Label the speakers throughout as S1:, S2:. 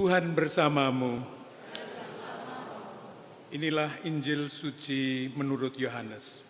S1: Tuhan bersamamu. Inilah Injil suci menurut Yohanes.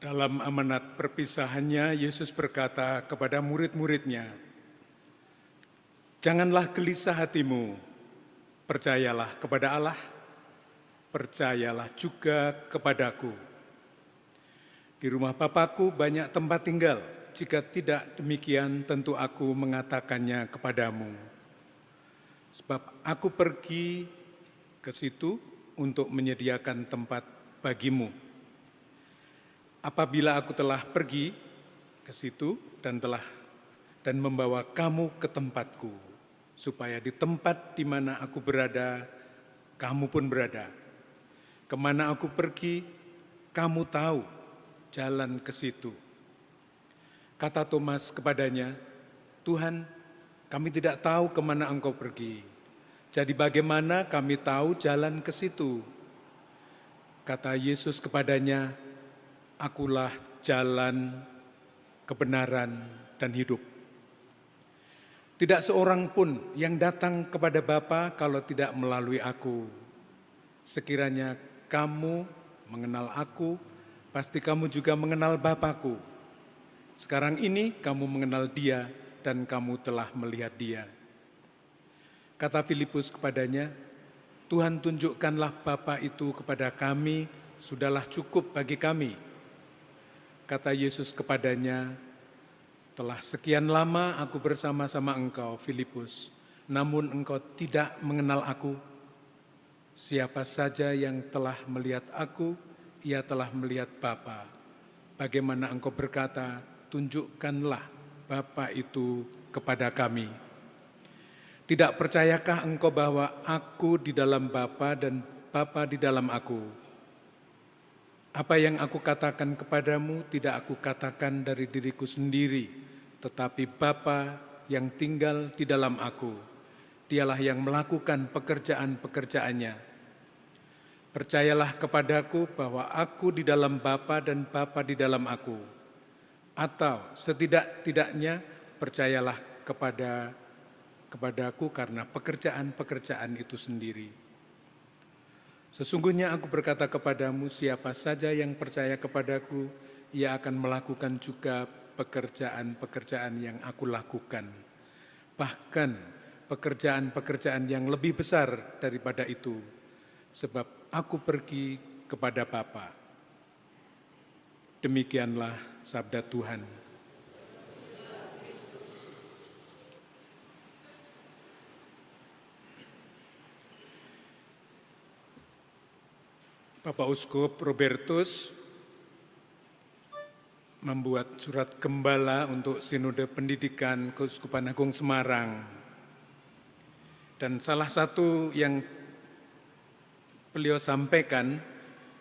S1: Dalam amanat perpisahannya, Yesus berkata kepada murid-muridnya, "Janganlah gelisah hatimu, percayalah kepada Allah, percayalah juga kepadaku. Di rumah Bapa-Ku banyak tempat tinggal, jika tidak demikian tentu aku mengatakannya kepadamu. Sebab aku pergi ke situ untuk menyediakan tempat bagimu. Apabila aku telah pergi ke situ dan membawa kamu ke tempatku, supaya di tempat di mana aku berada, kamu pun berada. Kemana aku pergi, kamu tahu jalan ke situ." Kata Thomas kepadanya, "Tuhan, kami tidak tahu kemana Engkau pergi. Jadi bagaimana kami tahu jalan ke situ?" Kata Yesus kepadanya, "Akulah jalan, kebenaran, dan hidup. Tidak seorang pun yang datang kepada Bapa kalau tidak melalui aku. Sekiranya kamu mengenal aku, pasti kamu juga mengenal Bapa-Ku. Sekarang ini kamu mengenal Dia dan kamu telah melihat Dia." Kata Filipus kepadanya, "Tuhan, tunjukkanlah Bapa itu kepada kami, sudahlah cukup bagi kami." Kata Yesus kepadanya, "Telah sekian lama aku bersama-sama engkau, Filipus, namun engkau tidak mengenal aku. Siapa saja yang telah melihat aku, ia telah melihat Bapa. Bagaimana engkau berkata, tunjukkanlah Bapa itu kepada kami? Tidak percayakah engkau bahwa aku di dalam Bapa dan Bapa di dalam aku? Apa yang aku katakan kepadamu tidak aku katakan dari diriku sendiri, tetapi Bapa yang tinggal di dalam aku, Dialah yang melakukan pekerjaan-pekerjaannya. Percayalah kepadaku bahwa aku di dalam Bapa dan Bapa di dalam aku. Atau setidak-tidaknya percayalah kepadaku karena pekerjaan-pekerjaan itu sendiri. Sesungguhnya aku berkata kepadamu, siapa saja yang percaya kepadaku, ia akan melakukan juga pekerjaan-pekerjaan yang aku lakukan. Bahkan pekerjaan-pekerjaan yang lebih besar daripada itu, sebab aku pergi kepada Bapa." Demikianlah sabda Tuhan. Bapak Uskup Robertus membuat surat gembala untuk Sinode Pendidikan Keuskupan Agung Semarang. Dan salah satu yang beliau sampaikan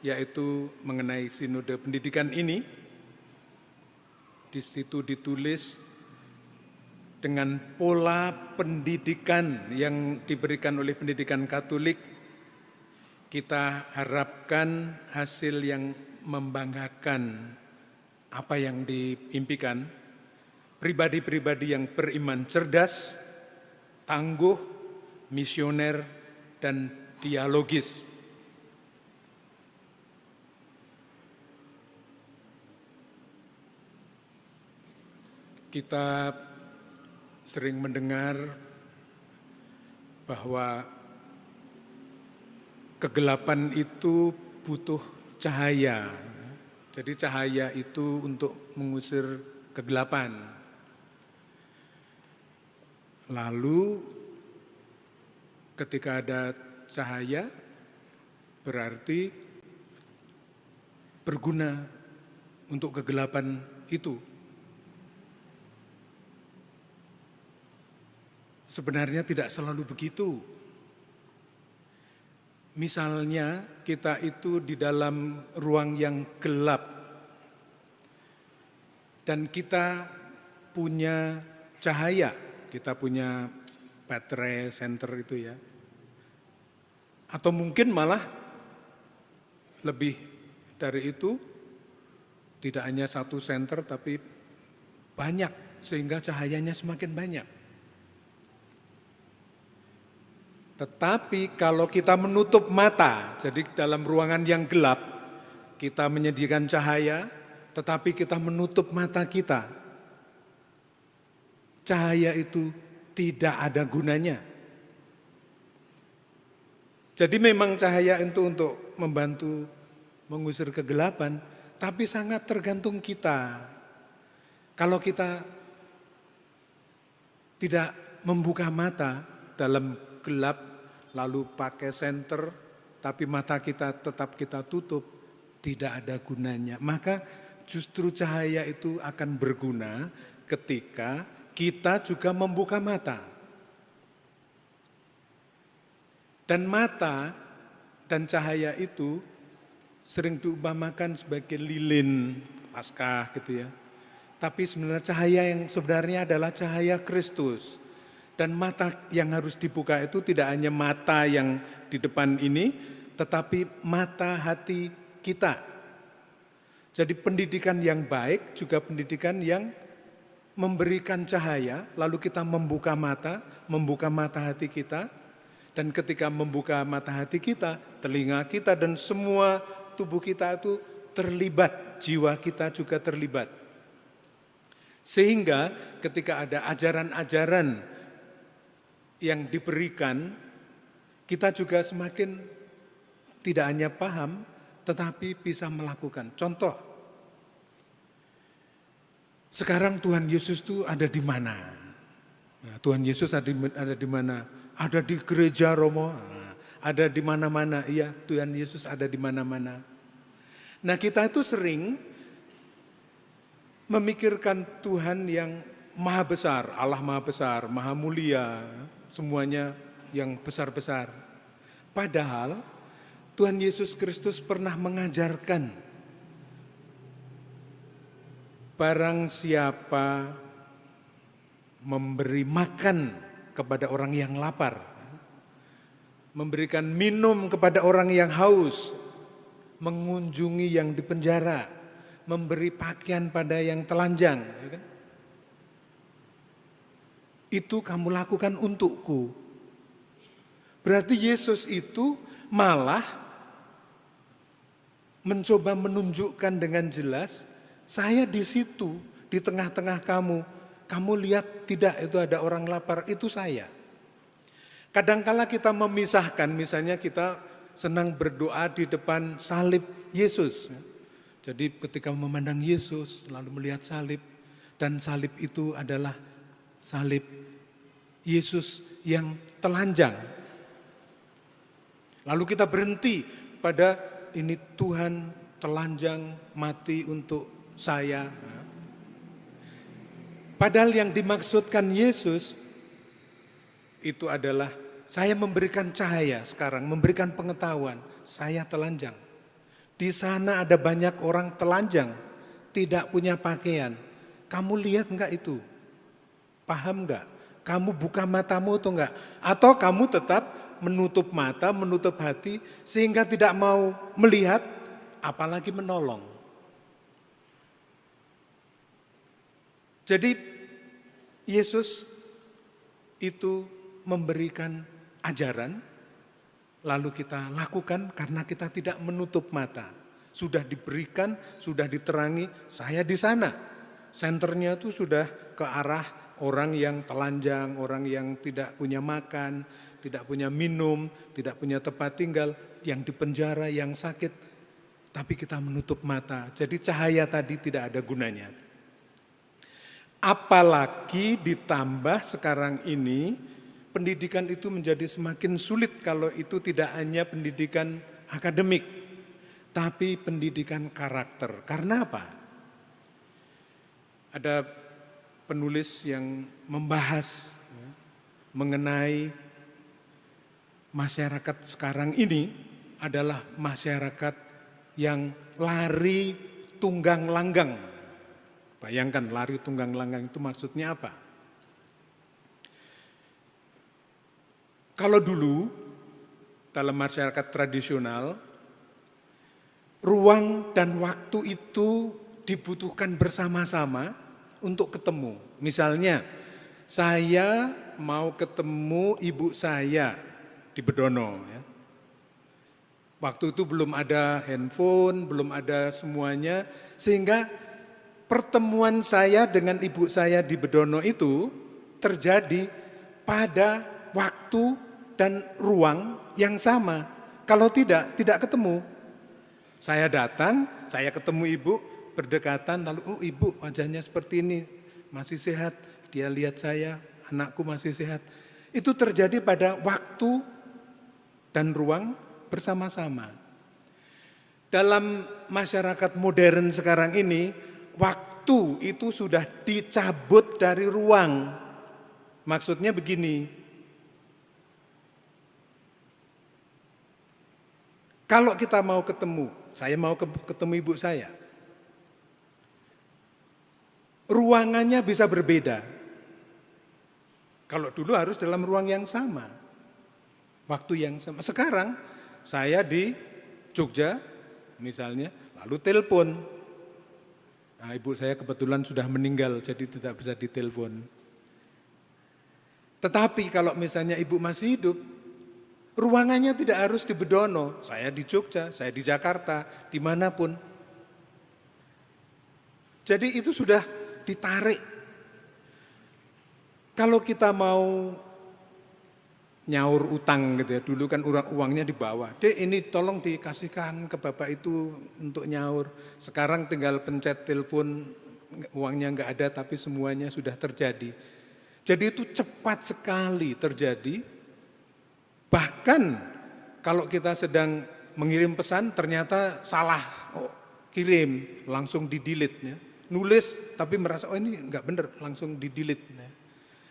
S1: yaitu mengenai Sinode Pendidikan ini. Di situ ditulis, dengan pola pendidikan yang diberikan oleh pendidikan Katolik, kita harapkan hasil yang membanggakan apa yang diimpikan, pribadi-pribadi yang beriman cerdas, tangguh, misioner, dan dialogis. Kita sering mendengar bahwa kegelapan itu butuh cahaya. Jadi cahaya itu untuk mengusir kegelapan. Lalu ketika ada cahaya berarti berguna untuk kegelapan itu. Sebenarnya tidak selalu begitu. Misalnya kita itu di dalam ruang yang gelap dan kita punya cahaya, kita punya baterai senter itu ya. Atau mungkin malah lebih dari itu, tidak hanya satu senter tapi banyak sehingga cahayanya semakin banyak. Tetapi kalau kita menutup mata, jadi dalam ruangan yang gelap, kita menyediakan cahaya, tetapi kita menutup mata kita, cahaya itu tidak ada gunanya. Jadi memang cahaya itu untuk membantu mengusir kegelapan, tapi sangat tergantung kita. Kalau kita tidak membuka mata dalam gelap, lalu pakai senter, tapi mata kita tetap kita tutup, tidak ada gunanya. Maka justru cahaya itu akan berguna ketika kita juga membuka mata. Dan mata dan cahaya itu sering diumpamakan sebagai lilin Paskah gitu ya. Tapi sebenarnya cahaya yang sebenarnya adalah cahaya Kristus. Dan mata yang harus dibuka itu tidak hanya mata yang di depan ini, tetapi mata hati kita. Jadi pendidikan yang baik juga pendidikan yang memberikan cahaya, lalu kita membuka mata hati kita. Dan ketika membuka mata hati kita, telinga kita dan semua tubuh kita itu terlibat, jiwa kita juga terlibat. Sehingga ketika ada ajaran-ajaran yang diberikan, kita juga semakin tidak hanya paham, tetapi bisa melakukan. Contoh, sekarang Tuhan Yesus itu ada di mana? Nah, Tuhan Yesus ada di mana? Ada di gereja Romo, ada di mana-mana. Iya, Tuhan Yesus ada di mana-mana. Nah, kita itu sering memikirkan Tuhan yang maha besar, Allah maha besar, maha mulia, semuanya yang besar-besar. Padahal Tuhan Yesus Kristus pernah mengajarkan, barang siapa memberi makan kepada orang yang lapar, memberikan minum kepada orang yang haus, mengunjungi yang di penjara, memberi pakaian pada yang telanjang, itu kamu lakukan untukku. Berarti Yesus itu malah mencoba menunjukkan dengan jelas, saya di situ, di tengah-tengah kamu. Kamu lihat tidak itu ada orang lapar, itu saya. Kadangkala kita memisahkan, misalnya kita senang berdoa di depan salib Yesus. Jadi ketika memandang Yesus, lalu melihat salib, dan salib itu adalah salib Yesus yang telanjang. Lalu kita berhenti pada ini Tuhan telanjang mati untuk saya. Padahal yang dimaksudkan Yesus itu adalah saya memberikan cahaya sekarang, memberikan pengetahuan. Saya telanjang. Di sana ada banyak orang telanjang, tidak punya pakaian. Kamu lihat enggak itu? Paham enggak? Kamu buka matamu atau enggak? Atau kamu tetap menutup mata, menutup hati sehingga tidak mau melihat apalagi menolong. Jadi Yesus itu memberikan ajaran, lalu kita lakukan karena kita tidak menutup mata. Sudah diberikan, sudah diterangi, saya di sana. Senternya itu sudah ke arah orang yang telanjang, orang yang tidak punya makan, tidak punya minum, tidak punya tempat tinggal, yang di penjara, yang sakit. Tapi kita menutup mata, jadi cahaya tadi tidak ada gunanya. Apalagi ditambah sekarang ini pendidikan itu menjadi semakin sulit kalau itu tidak hanya pendidikan akademik, tapi pendidikan karakter. Karena apa? Ada penulis yang membahas mengenai masyarakat sekarang ini adalah masyarakat yang lari tunggang langgang. Bayangkan lari tunggang langgang itu maksudnya apa? Kalau dulu dalam masyarakat tradisional, ruang dan waktu itu dibutuhkan bersama-sama untuk ketemu. Misalnya, saya mau ketemu ibu saya di Bedono. Ya. Waktu itu belum ada handphone, belum ada semuanya, sehingga pertemuan saya dengan ibu saya di Bedono itu terjadi pada waktu dan ruang yang sama. Kalau tidak ketemu. Saya datang, saya ketemu ibu, berdekatan, lalu oh ibu wajahnya seperti ini, masih sehat. Dia lihat saya, anakku masih sehat. Itu terjadi pada waktu dan ruang bersama-sama. Dalam masyarakat modern sekarang ini, waktu itu sudah dicabut dari ruang. Maksudnya begini, kalau kita mau ketemu, saya mau ketemu ibu saya, ruangannya bisa berbeda. Kalau dulu harus dalam ruang yang sama, waktu yang sama. Sekarang saya di Jogja misalnya, lalu telepon. Nah, ibu saya kebetulan sudah meninggal, jadi tidak bisa ditelepon. Tetapi kalau misalnya ibu masih hidup, ruangannya tidak harus di Bedono. Saya di Jogja, saya di Jakarta, dimanapun. Jadi itu sudah ditarik. Kalau kita mau nyaur utang gitu ya, dulu kan uangnya dibawa. Dek ini tolong dikasihkan ke bapak itu untuk nyaur. Sekarang tinggal pencet telepon, uangnya enggak ada tapi semuanya sudah terjadi. Jadi itu cepat sekali terjadi. Bahkan kalau kita sedang mengirim pesan ternyata salah kirim, langsung di-delete ya. Nulis tapi merasa oh ini enggak benar, langsung di-delete ya.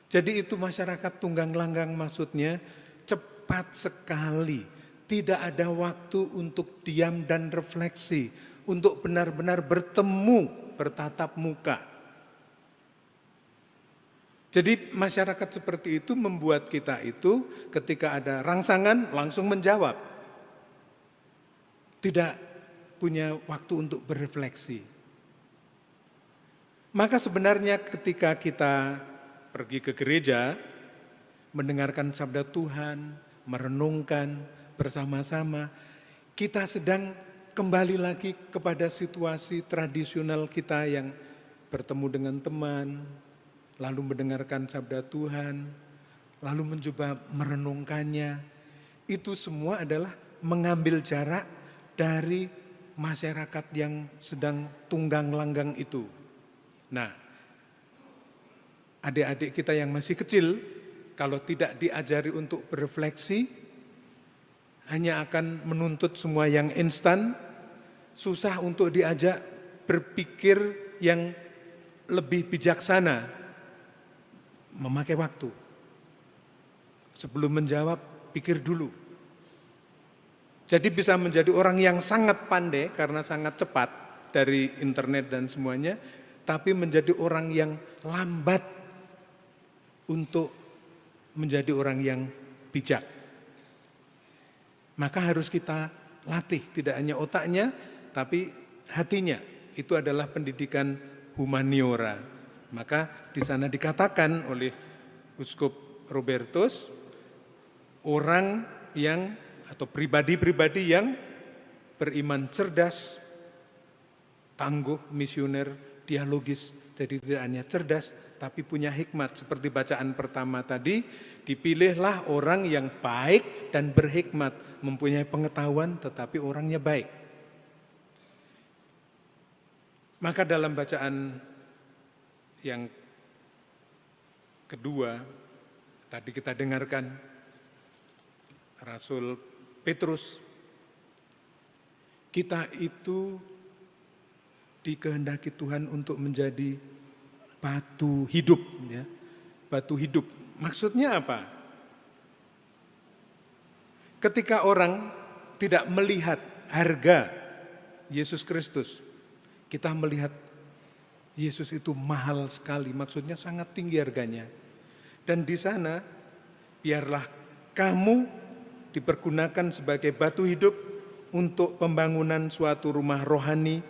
S1: Jadi itu masyarakat tunggang langgang maksudnya cepat sekali. Tidak ada waktu untuk diam dan refleksi, untuk benar-benar bertemu, bertatap muka. Jadi masyarakat seperti itu membuat kita itu ketika ada rangsangan langsung menjawab. Tidak punya waktu untuk berefleksi. Maka sebenarnya ketika kita pergi ke gereja, mendengarkan sabda Tuhan, merenungkan bersama-sama, kita sedang kembali lagi kepada situasi tradisional kita yang bertemu dengan teman, lalu mendengarkan sabda Tuhan, lalu mencoba merenungkannya. Itu semua adalah mengambil jarak dari masyarakat yang sedang tunggang langgang itu. Nah, adik-adik kita yang masih kecil, kalau tidak diajari untuk berefleksi, hanya akan menuntut semua yang instan, susah untuk diajak berpikir yang lebih bijaksana, memakai waktu. Sebelum menjawab, pikir dulu. Jadi bisa menjadi orang yang sangat pandai karena sangat cepat dari internet dan semuanya, tapi menjadi orang yang lambat untuk menjadi orang yang bijak. Maka harus kita latih, tidak hanya otaknya, tapi hatinya. Itu adalah pendidikan humaniora. Maka di sana dikatakan oleh Uskup Robertus, orang yang atau pribadi-pribadi yang beriman cerdas, tangguh, misioner, dialogis. Jadi tidak hanya cerdas, tapi punya hikmat. Seperti bacaan pertama tadi, dipilihlah orang yang baik dan berhikmat, mempunyai pengetahuan tetapi orangnya baik. Maka dalam bacaan yang kedua, tadi kita dengarkan Rasul Petrus, kita itu dikehendaki Tuhan untuk menjadi batu hidup, ya. Batu hidup. Maksudnya apa? Ketika orang tidak melihat harga Yesus Kristus, kita melihat Yesus itu mahal sekali, maksudnya sangat tinggi harganya. Dan di sana biarlah kamu dipergunakan sebagai batu hidup untuk pembangunan suatu rumah rohani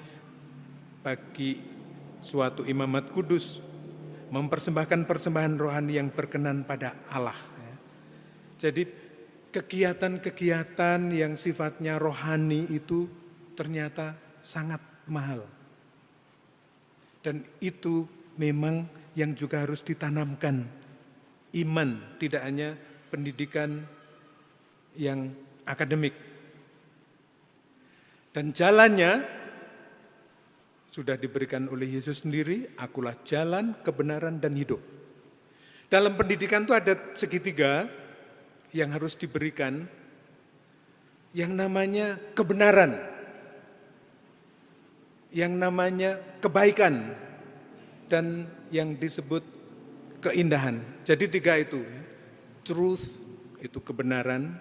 S1: bagi suatu imamat kudus, mempersembahkan persembahan rohani yang berkenan pada Allah. Jadi kegiatan-kegiatan yang sifatnya rohani itu ternyata sangat mahal. Dan itu memang yang juga harus ditanamkan. Iman, tidak hanya pendidikan yang akademik. Dan jalannya sudah diberikan oleh Yesus sendiri, akulah jalan, kebenaran, dan hidup. Dalam pendidikan itu ada segitiga yang harus diberikan, yang namanya kebenaran, yang namanya kebaikan, dan yang disebut keindahan. Jadi tiga itu, truth itu kebenaran,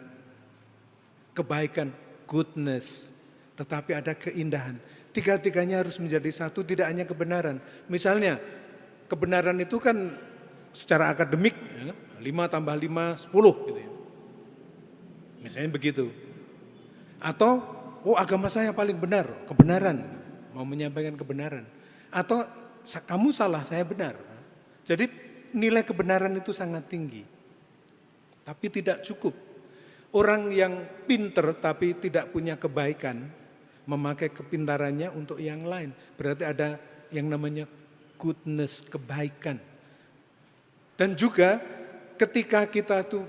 S1: kebaikan, goodness, tetapi ada keindahan. Tiga-tiganya harus menjadi satu, tidak hanya kebenaran. Misalnya, kebenaran itu kan secara akademik, 5 tambah 5, 10 gitu ya. Misalnya begitu. Atau, agama saya paling benar, kebenaran, mau menyampaikan kebenaran. Atau, kamu salah, saya benar. Jadi nilai kebenaran itu sangat tinggi. Tapi tidak cukup. Orang yang pinter tapi tidak punya kebaikan, memakai kepintarannya untuk yang lain. Berarti ada yang namanya goodness, kebaikan. Dan juga ketika kita tuh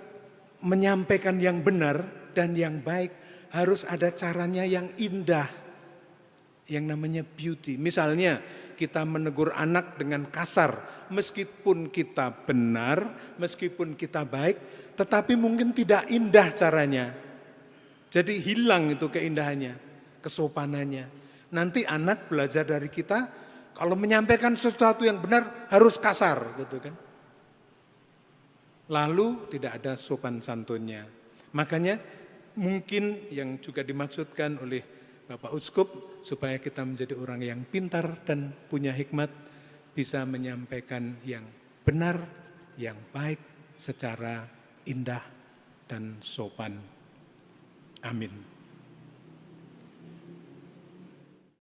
S1: menyampaikan yang benar dan yang baik, harus ada caranya yang indah, yang namanya beauty. Misalnya kita menegur anak dengan kasar, meskipun kita benar, meskipun kita baik, tetapi mungkin tidak indah caranya. Jadi hilang itu keindahannya, kesopanannya. Nanti anak belajar dari kita, kalau menyampaikan sesuatu yang benar harus kasar gitu kan. Lalu tidak ada sopan santunnya. Makanya mungkin yang juga dimaksudkan oleh Bapak Uskup, supaya kita menjadi orang yang pintar dan punya hikmat, bisa menyampaikan yang benar, yang baik secara indah dan sopan. Amin.